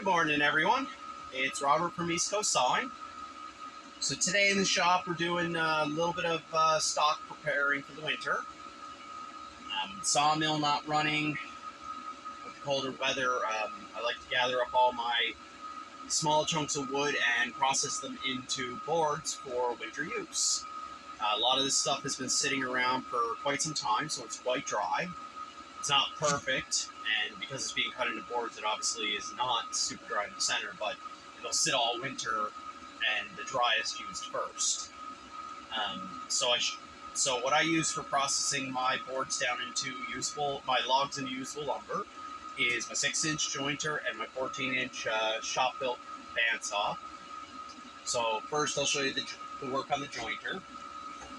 Good morning, everyone. It's Robert from East Coast Sawing. So today in the shop, we're doing a little bit of stock preparing for the winter. Sawmill not running with the colder weather. I like to gather up all my small chunks of wood and process them into boards for winter use. A lot of this stuff has been sitting around for quite some time, so it's quite dry. It's not perfect, and because it's being cut into boards, it obviously is not super dry in the center, but it'll sit all winter and the driest used first. So what I use for processing my boards down into my logs into usable lumber is my 6-inch jointer and my 14-inch shop-built bandsaw. So first I'll show you the work on the jointer.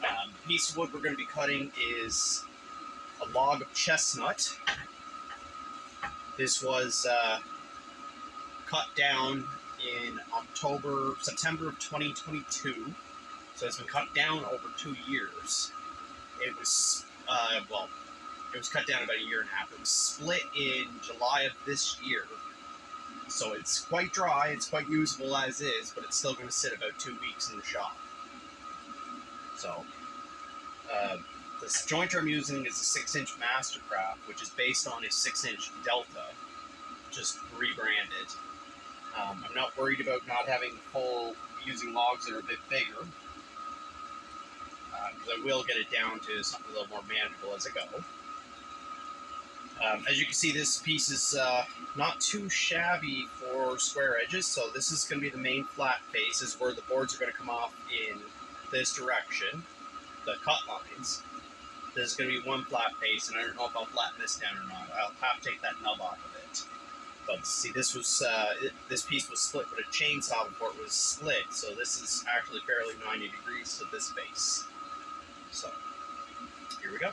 The piece of wood we're going to be cutting is a log of chestnut. This was cut down in September of 2022. So it's been cut down over 2 years. It was, it was cut down about a year and a half. It was split in July of this year. So it's quite dry, it's quite usable as is, but it's still going to sit about 2 weeks in the shop. So, this jointer I'm using is a 6-inch Mastercraft, which is based on a 6-inch Delta, just rebranded. I'm not worried about not having using logs that are a bit bigger, because I will get it down to something a little more manageable as I go. As you can see, this piece is not too shabby for square edges, so this is going to be the main flat face, is where the boards are going to come off in this direction, the cut lines. This is going to be one flat face, and I don't know if I'll flatten this down or not. I'll have to take that nub off of it. But see, this piece was split with a chainsaw before it was split, so this is actually fairly 90 degrees to this face. So, here we go.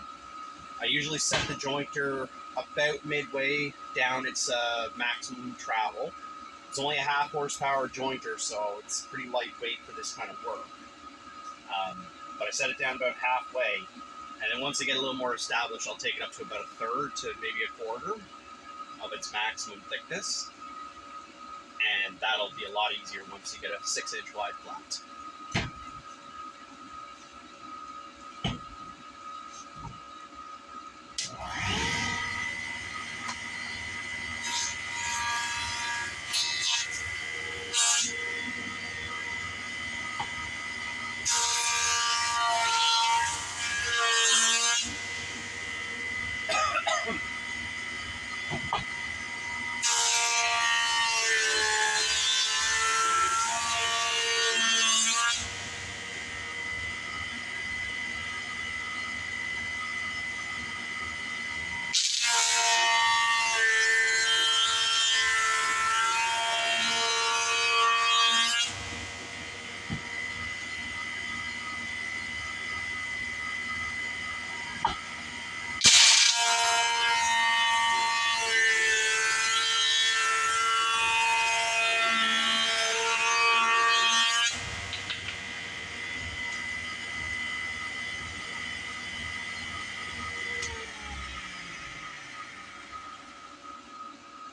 I usually set the jointer about midway down its maximum travel. It's only a 1/2 horsepower jointer, so it's pretty lightweight for this kind of work. But I set it down about halfway, and then once I get a little more established, I'll take it up to about 1/3 to maybe 1/4 of its maximum thickness, and that'll be a lot easier once you get a 6-inch wide flat.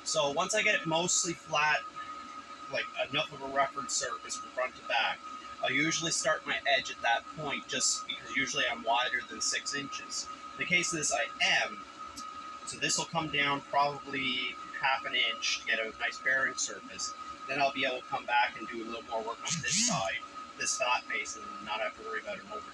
So once I get it mostly flat, like enough of a reference surface from front to back, I'll usually start my edge at that point, just because usually I'm wider than 6 inches. In the case of this, I am. So this will come down probably 1/2 inch to get a nice bearing surface. Then I'll be able to come back and do a little more work on this side, this flat face, and not have to worry about an overhang.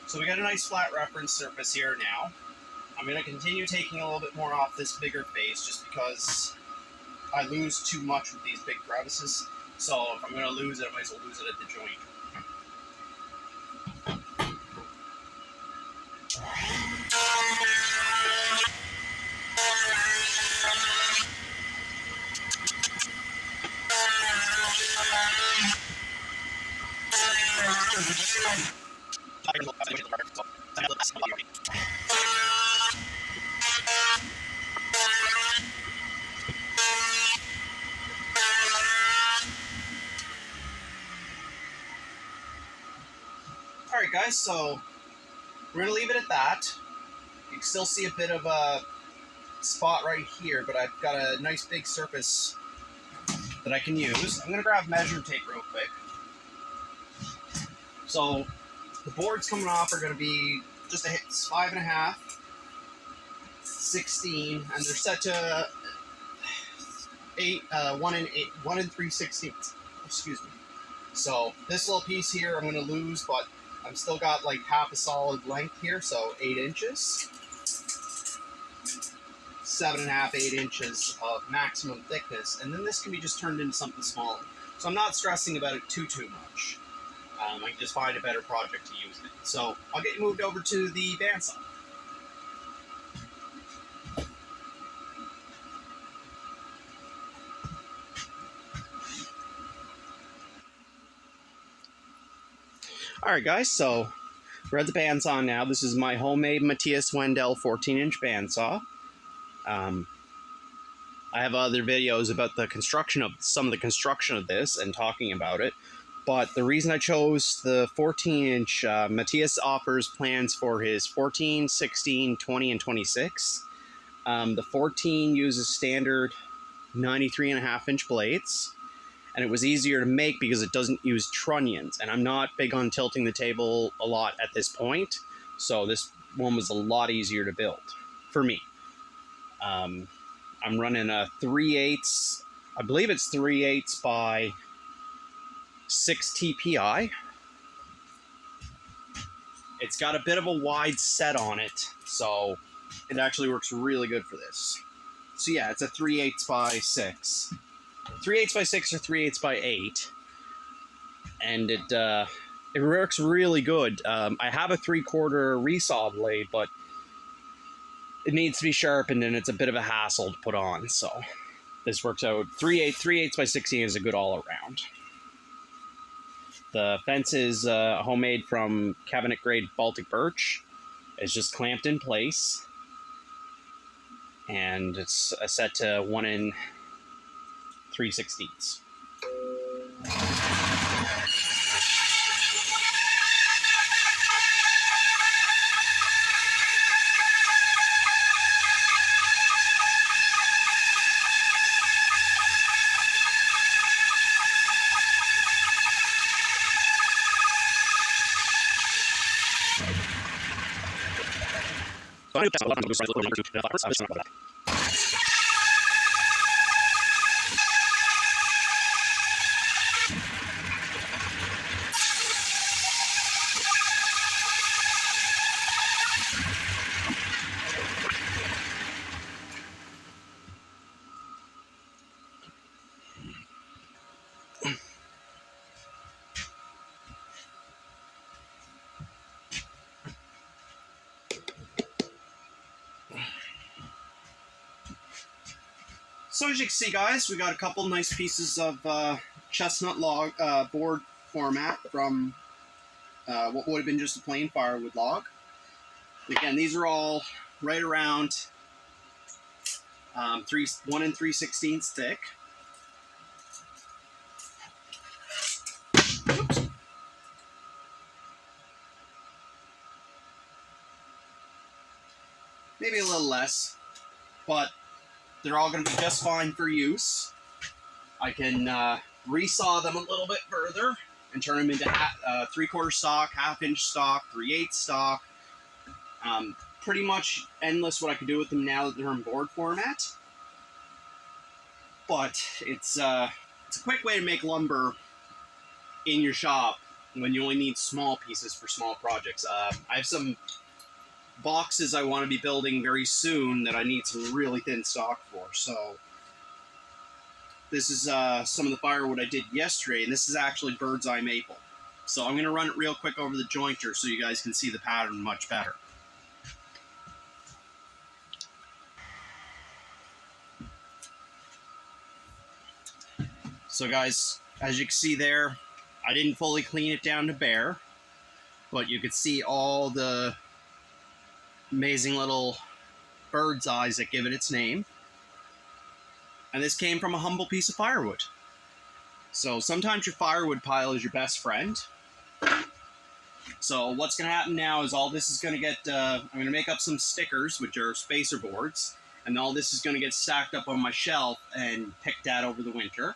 So we got a nice flat reference surface here now. I'm going to continue taking a little bit more off this bigger face just because I lose too much with these big crevices. So if I'm going to lose it, I might as well lose it at the joint. Alright guys, so we're going to leave it at that. You can still see a bit of a spot right here, but I've got a nice big surface that I can use. I'm going to grab measuring tape real quick. So the boards coming off are going to be just a hit 5.5, 16, and they're set to 1 and 3/16. Excuse me. So this little piece here I'm going to lose, but I've still got like half a solid length here, so 8 inches. 7.5, 8 inches of maximum thickness, and then this can be just turned into something smaller. So I'm not stressing about it too much. I can just find a better project to use it. So I'll get you moved over to the bandsaw. Alright guys, so we're at the bandsaw now. This is my homemade Matthias Wendell 14-inch bandsaw. I have other videos about the construction of some of the construction of this and talking about it. But the reason I chose the 14-inch, Matthias offers plans for his 14, 16, 20, and 26. The 14 uses standard 93.5-inch blades, and it was easier to make because it doesn't use trunnions. And I'm not big on tilting the table a lot at this point, so this one was a lot easier to build for me. I'm running a 3/8, I believe it's 3/8 by 6 TPI. It's got a bit of a wide set on it, so it actually works really good for this. So yeah, it's a 3/8 by 6. 3/8 by 6 or 3/8 by 8. And it works really good. I have a 3/4 resaw blade, but it needs to be sharpened and it's a bit of a hassle to put on. So this works out. 3/8 by 16 is a good all around. The fence is homemade from cabinet grade Baltic birch. It's just clamped in place. And it's set to 1 3/16. So as you can see, guys, we got a couple nice pieces of chestnut log board format from what would have been just a plain firewood log. Again, these are all right around 1 3/16 thick. Oops. Maybe a little less, but they're all going to be just fine for use. I can resaw them a little bit further and turn them into 3/4 stock, 1/2-inch stock, 3/8 stock. Pretty much endless what I can do with them now that they're in board format. But it's a quick way to make lumber in your shop when you only need small pieces for small projects. I have some boxes I want to be building very soon that I need some really thin stock for. So this is some of the firewood I did yesterday, and this is actually bird's eye maple. So I'm going to run it real quick over the jointer so you guys can see the pattern much better. So guys, as you can see there, I didn't fully clean it down to bare, but you could see all the amazing little bird's eyes that give it its name. And this came from a humble piece of firewood. So sometimes your firewood pile is your best friend. So what's going to happen now is all this is going to get, I'm going to make up some stickers, which are spacer boards, and all this is going to get stacked up on my shelf and picked at over the winter.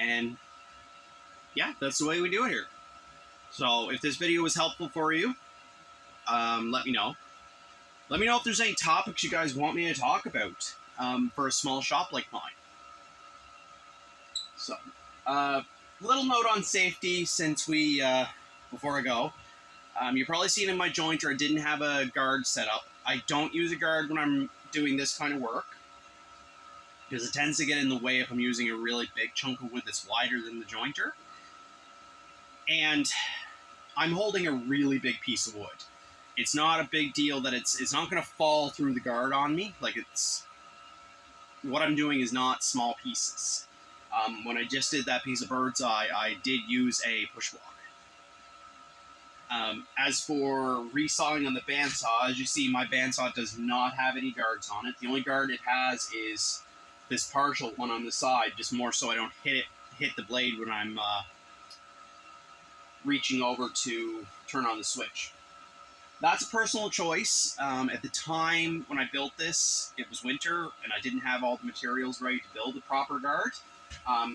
And yeah, that's the way we do it here. So if this video was helpful for you, let me know. Let me know if there's any topics you guys want me to talk about for a small shop like mine. So, little note on safety since we, before I go. You've probably seen in my jointer I didn't have a guard set up. I don't use a guard when I'm doing this kind of work, because it tends to get in the way if I'm using a really big chunk of wood that's wider than the jointer. And I'm holding a really big piece of wood. It's not a big deal that it's not going to fall through the guard on me. Like, it's, what I'm doing is not small pieces. When I just did that piece of bird's eye, I did use a push block. As for resawing on the bandsaw, as you see, my bandsaw does not have any guards on it. The only guard it has is this partial one on the side, just more so I don't hit the blade when I'm reaching over to turn on the switch. That's a personal choice. At the time when I built this, it was winter and I didn't have all the materials ready to build a proper guard.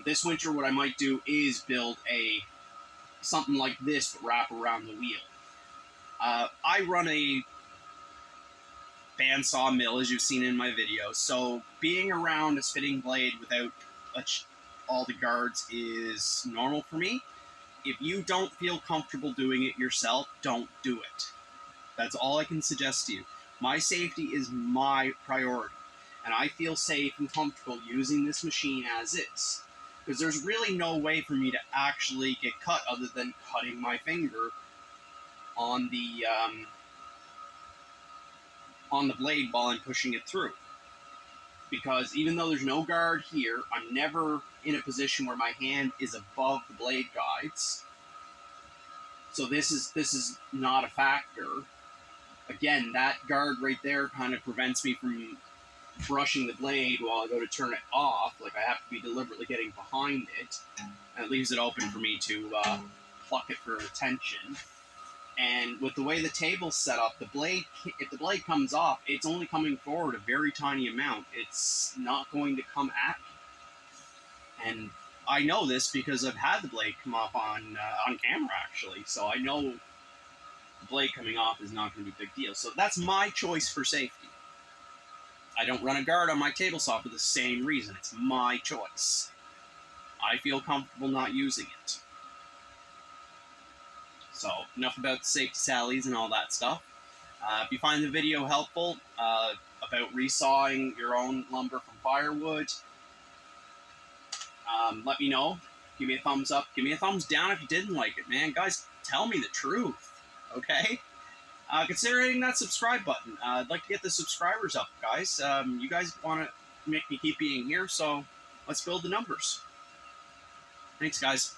This winter, what I might do is build something like this, but wrap around the wheel. I run a bandsaw mill, as you've seen in my video, so being around a spinning blade without all the guards is normal for me. If you don't feel comfortable doing it yourself, don't do it. That's all I can suggest to you. My safety is my priority, and I feel safe and comfortable using this machine as is, because there's really no way for me to actually get cut other than cutting my finger on the blade while I'm pushing it through. Because even though there's no guard here, I'm never in a position where my hand is above the blade guides. So this is not a factor. Again, that guard right there kind of prevents me from brushing the blade while I go to turn it off. Like, I have to be deliberately getting behind it, and it leaves it open for me to pluck it for attention. And with the way the table's set up, if the blade comes off, it's only coming forward a very tiny amount. It's not going to come at me. And I know this because I've had the blade come off on camera, actually. So I know the blade coming off is not going to be a big deal. So that's my choice for safety. I don't run a guard on my table saw for the same reason. It's my choice. I feel comfortable not using it. So, enough about safety sallies and all that stuff. If you find the video helpful about resawing your own lumber from firewood, let me know. Give me a thumbs up. Give me a thumbs down if you didn't like it, man. Guys, tell me the truth, okay? Consider hitting that subscribe button. I'd like to get the subscribers up, guys. You guys want to make me keep being here, so let's build the numbers. Thanks, guys.